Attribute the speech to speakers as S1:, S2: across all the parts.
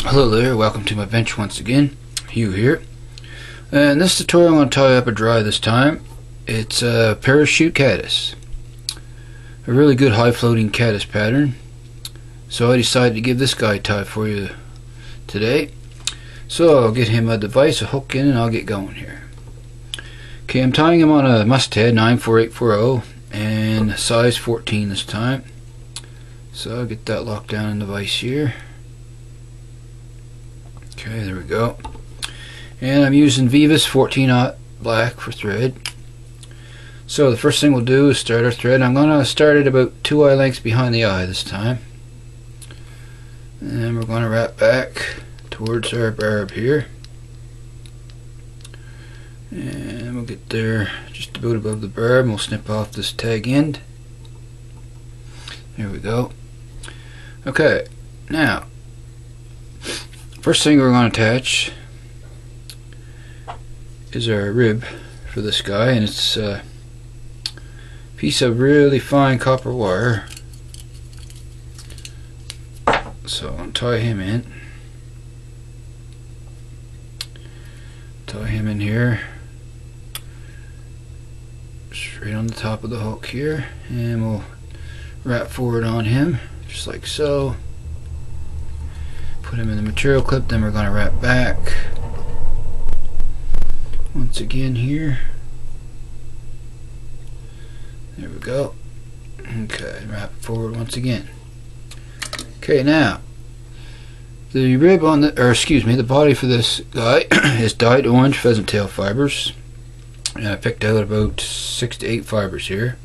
S1: Hello there, welcome to my bench once again. Hugh here. And in this tutorial I'm going to tie up a dry this time. It's a parachute caddis. A really good high floating caddis pattern. So I decided to give this guy a tie for you today. So I'll get him a device, a hook in, and I'll get going here. Okay, I'm tying him on a mustad 94840 and size 14 this time. So I'll get that locked down in the vise here. Okay, there we go. And I'm using veevus 14-aught black for thread. So the first thing we'll do is start our thread. I'm going to start it about 2 eye lengths behind the eye this time. And we're going to wrap back towards our barb here. And we'll get there just about above the barb and we'll snip off this tag end. There we go. Okay, now first thing we're going to attach is our rib for this guy, and it's a piece of really fine copper wire. So I'm going to tie him in. Tie him in here, straight on the top of the hook here, and we'll wrap forward on him, just like so. Put him in the material clip, then we're going to wrap back once again here. There we go. Okay, wrap forward once again. Okay, now the rib on the, the body for this guy is dyed orange pheasant tail fibers, and I picked out about 6 to 8 fibers here.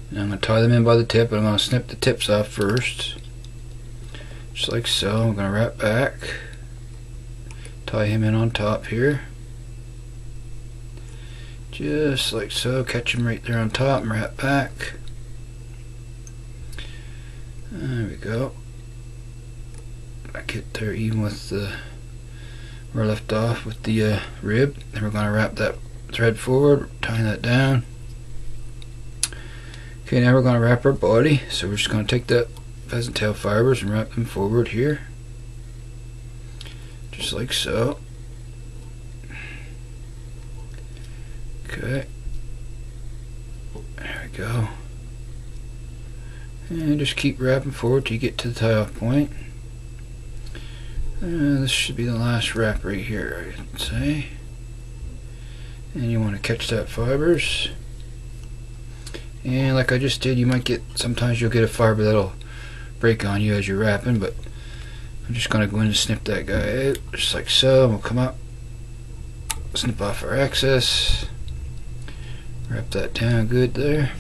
S1: And I'm going to tie them in by the tip, and I'm going to snip the tips off first. Just like so. I'm going to wrap back, tie him in on top here, just like so. Catch him right there on top and wrap back. There we go. I get there even with where I left off with the rib. Then we're going to wrap that thread forward, tying that down. Okay, now we're going to wrap our body. So we're just going to take that pheasant tail fibers and wrap them forward here, just like so. Okay, there we go. And just keep wrapping forward till you get to the tie off point. This should be the last wrap right here, I'd say. And you want to catch that fibers. And like I just did, you might get, sometimes you'll get a fiber that'll break on you as you're wrapping, but I'm just going to go in and snip that guy out, just like so. We'll come up, snip off our excess, wrap that down good there.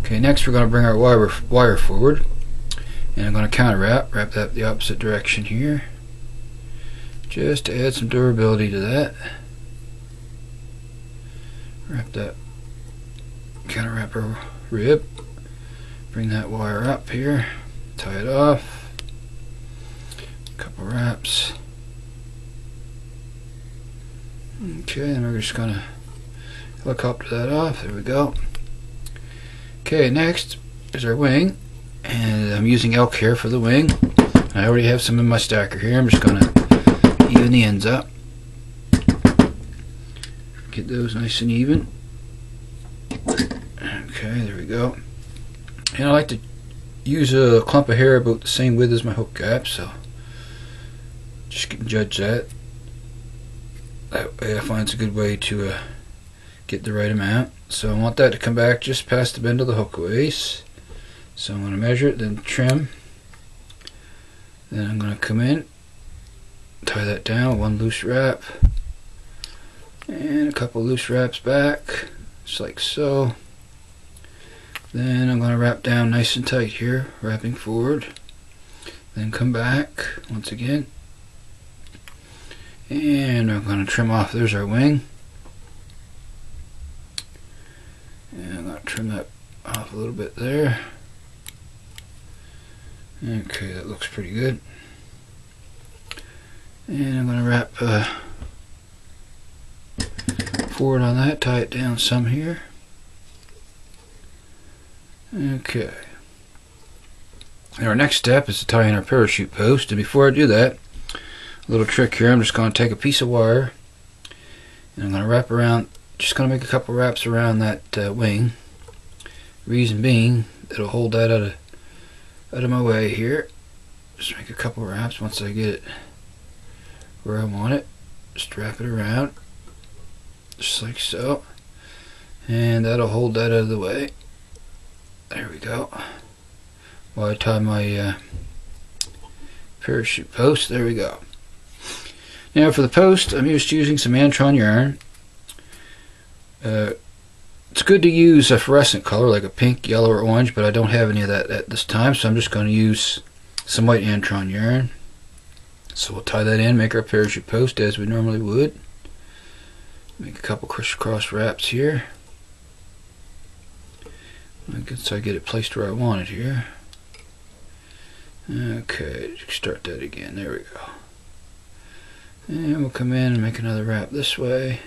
S1: Okay, next we're going to bring our wire forward, and I'm going to counter wrap that the opposite direction here, just to add some durability to that. Wrap that, counter wrap our rib. Bring that wire up here, tie it off, a couple wraps. Okay, and we're just going to helicopter that off. There we go. Okay, next is our wing, and I'm using elk hair for the wing. I already have some in my stacker here. I'm just going to even the ends up, get those nice and even. Okay, there we go. And I like to use a clump of hair about the same width as my hook gap, so just judge that. That way I find it's a good way to get the right amount. So I want that to come back just past the bend of the hook waist. So I'm going to measure it, then trim. Then I'm going to come in, tie that down, one loose wrap, and a couple loose wraps back, just like so. Then I'm going to wrap down nice and tight here, wrapping forward, then come back once again, and I'm going to trim off. There's our wing, and I'm going to trim that off a little bit there. Okay, that looks pretty good. And I'm going to wrap forward on that, tie it down some here. Okay. And our next step is to tie in our parachute post. And before I do that, a little trick here. I'm just going to take a piece of wire and I'm going to wrap around, just going to make a couple wraps around that wing. Reason being, it'll hold that out of my way here. Just make a couple wraps once I get it where I want it. Just wrap it around, just like so. And that'll hold that out of the way. There we go. While I tie my parachute post, there we go. Now for the post, I'm just using some antron yarn. It's good to use a fluorescent color like a pink, yellow, or orange, but I don't have any of that at this time, so I'm just going to use some white antron yarn. So we'll tie that in, make our parachute post as we normally would. Make a couple crisscross wraps here. So I get it placed where I want it here. Okay, start that again. There we go. And we'll come in and make another wrap this way.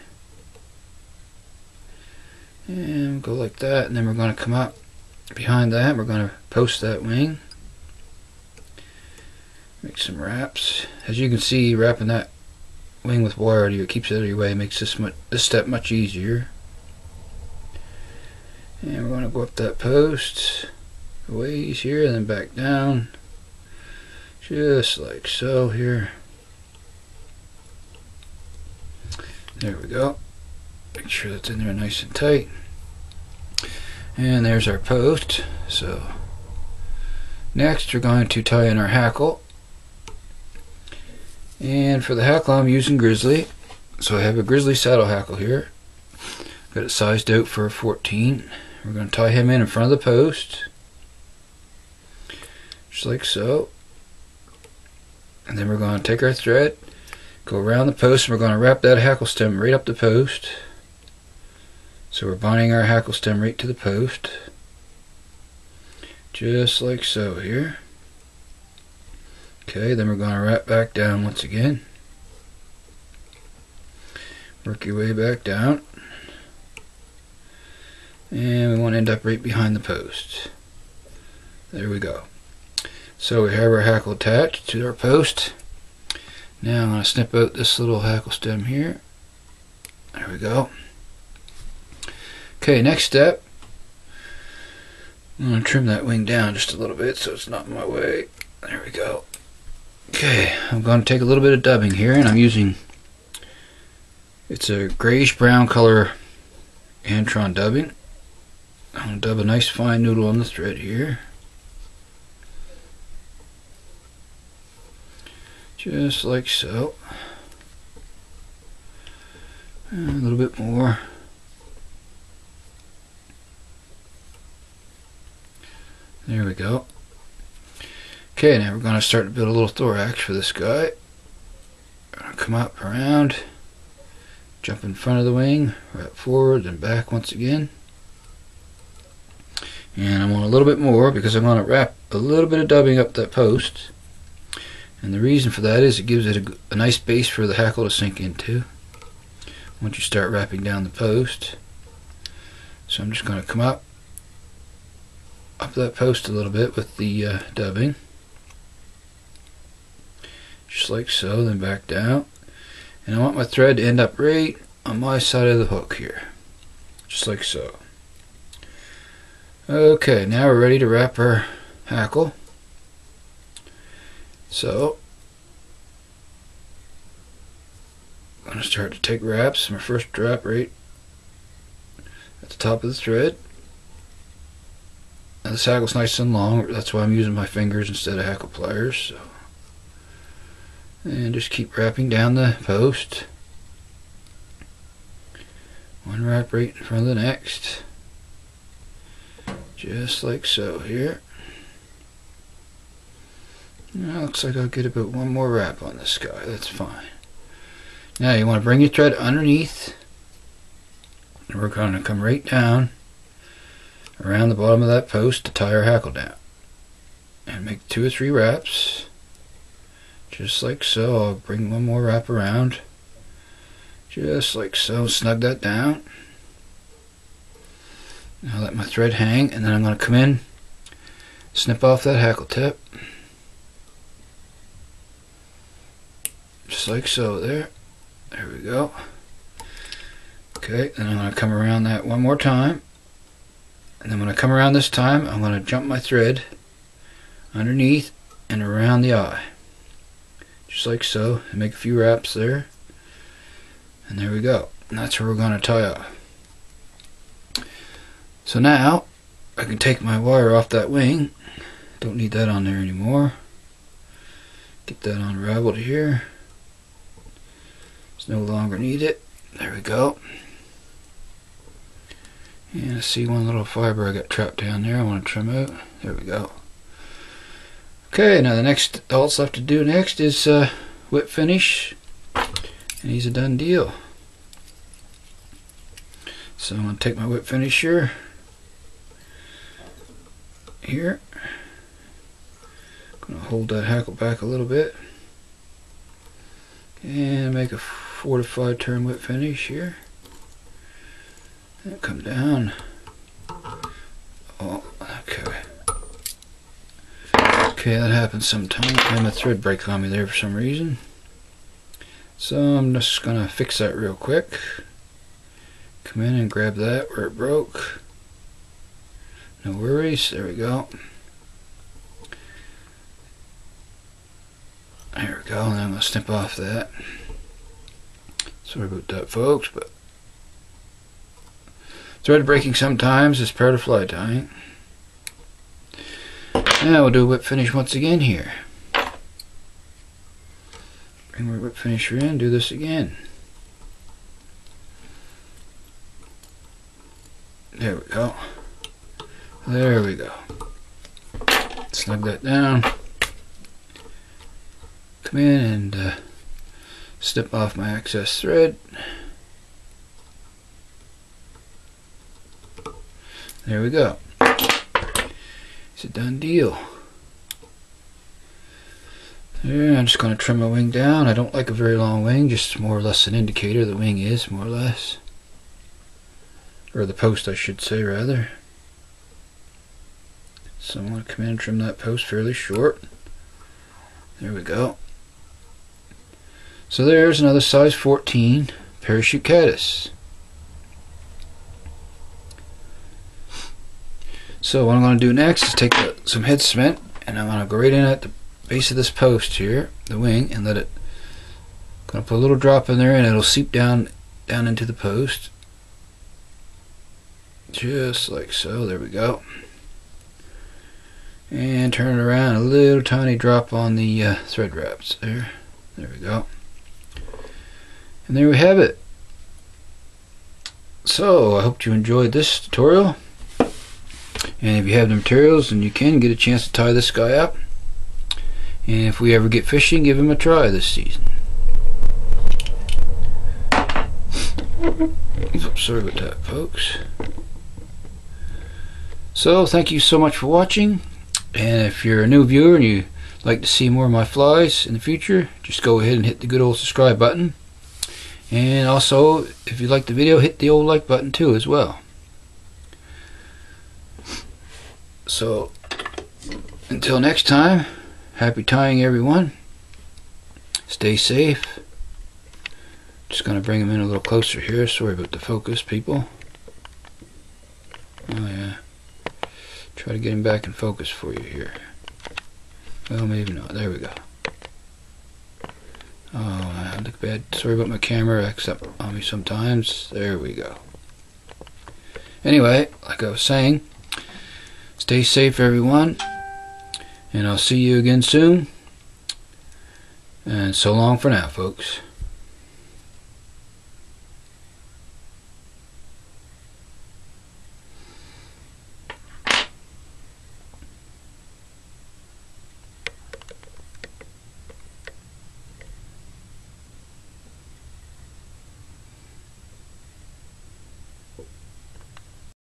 S1: And we'll go like that, and then we're going to come up behind that. We're going to post that wing. Make some wraps. As you can see, wrapping that wing with wire it keeps it out of your way. It makes this step much easier. And we're going to go up that post a ways here, and then back down, just like so here. There we go. Make sure that's in there nice and tight. And there's our post. So next we're going to tie in our hackle. And for the hackle I'm using grizzly. So I have a grizzly saddle hackle here. Got it sized out for a 14. We're going to tie him in front of the post. Just like so. And then we're going to take our thread, go around the post, and we're going to wrap that hackle stem right up the post. So we're binding our hackle stem right to the post. Just like so here. Okay, then we're going to wrap back down once again. Work your way back down. And we want to end up right behind the post. There we go. So we have our hackle attached to our post. Now I'm going to snip out this little hackle stem here. There we go. Okay, next step. I'm going to trim that wing down just a little bit so it's not in my way. There we go. Okay, I'm going to take a little bit of dubbing here, and I'm using, it's a grayish brown color antron dubbing. I'm going to dub a nice fine noodle on the thread here. Just like so. And a little bit more. There we go. Okay, now we're going to start to build a little thorax for this guy. We're going to come up around, jump in front of the wing, wrap forward and back once again. And I want a little bit more because I'm going to wrap a little bit of dubbing up that post. And the reason for that is it gives it a nice base for the hackle to sink into once you start wrapping down the post. So I'm just going to come up that post a little bit with the dubbing. Just like so, then back down. And I want my thread to end up right on my side of the hook here. Just like so. Okay, now we're ready to wrap our hackle. So, I'm going to start to take wraps. My first wrap right at the top of the thread. Now this hackle's nice and long, that's why I'm using my fingers instead of hackle pliers. So. And just keep wrapping down the post. One wrap right in front of the next. Just like so here. Now looks like I'll get about one more wrap on this guy, that's fine. Now you want to bring your thread underneath. And we're going to come right down around the bottom of that post to tie our hackle down. And make 2 or 3 wraps. Just like so. I'll bring one more wrap around. Just like so. Snug that down. Now let my thread hang, and then I'm going to come in snip off that hackle tip. Just like so there. There we go. Okay, then I'm going to come around that one more time. And then when I come around this time, I'm going to jump my thread underneath and around the eye. Just like so. And make a few wraps there. And there we go. And that's where we're going to tie off. So now, I can take my wire off that wing. Don't need that on there anymore. Get that unraveled here. It's no longer needed. There we go. And I see one little fiber I got trapped down there I want to trim out. There we go. Okay, now all that's left to do next is whip finish. And he's a done deal. So I'm going to take my whip finisher here. I'm going to hold that hackle back a little bit. And make a 4 to 5 turn whip finish here. And come down. Oh, okay. Okay, that happens sometimes. I had my thread break on me there for some reason. So I'm just gonna fix that real quick. Come in and grab that where it broke. No worries, there we go. There we go, and I'm gonna snip off that. Sorry about that, folks, but thread breaking sometimes is part of fly tying. Now we'll do a whip finish once again here. Bring my whip finisher in, do this again. There we go. There we go. Snug that down. Come in and snip off my excess thread. There we go. It's a done deal. There, I'm just going to trim my wing down. I don't like a very long wing, just more or less an indicator the wing is, more or less. Or the post, I should say, rather. So I'm going to come in and trim that post fairly short. There we go. So there's another size 14 parachute caddis. So what I'm going to do next is take some head cement, and I'm going to go right in at the base of this post here, the wing, and let it, going to put a little drop in there, and it'll seep down into the post. Just like so, there we go. And turn it around, a little tiny drop on the thread wraps there. There we go. And there we have it. So I hope you enjoyed this tutorial. And if you have the materials, then you can get a chance to tie this guy up. And if we ever get fishing, give him a try this season. Oops, sorry about that, folks. So thank you so much for watching. And if you're a new viewer and you'd like to see more of my flies in the future, just go ahead and hit the good old subscribe button. And also, if you like the video, hit the old like button too as well. So, until next time, happy tying everyone. Stay safe. Just going to bring them in a little closer here. Sorry about the focus, people. Oh yeah. Try to get him back in focus for you here. Well, maybe not. There we go. Oh, I look bad. Sorry about my camera. Acts up on me sometimes. There we go. Anyway, like I was saying, stay safe, everyone. And I'll see you again soon. And so long for now, folks.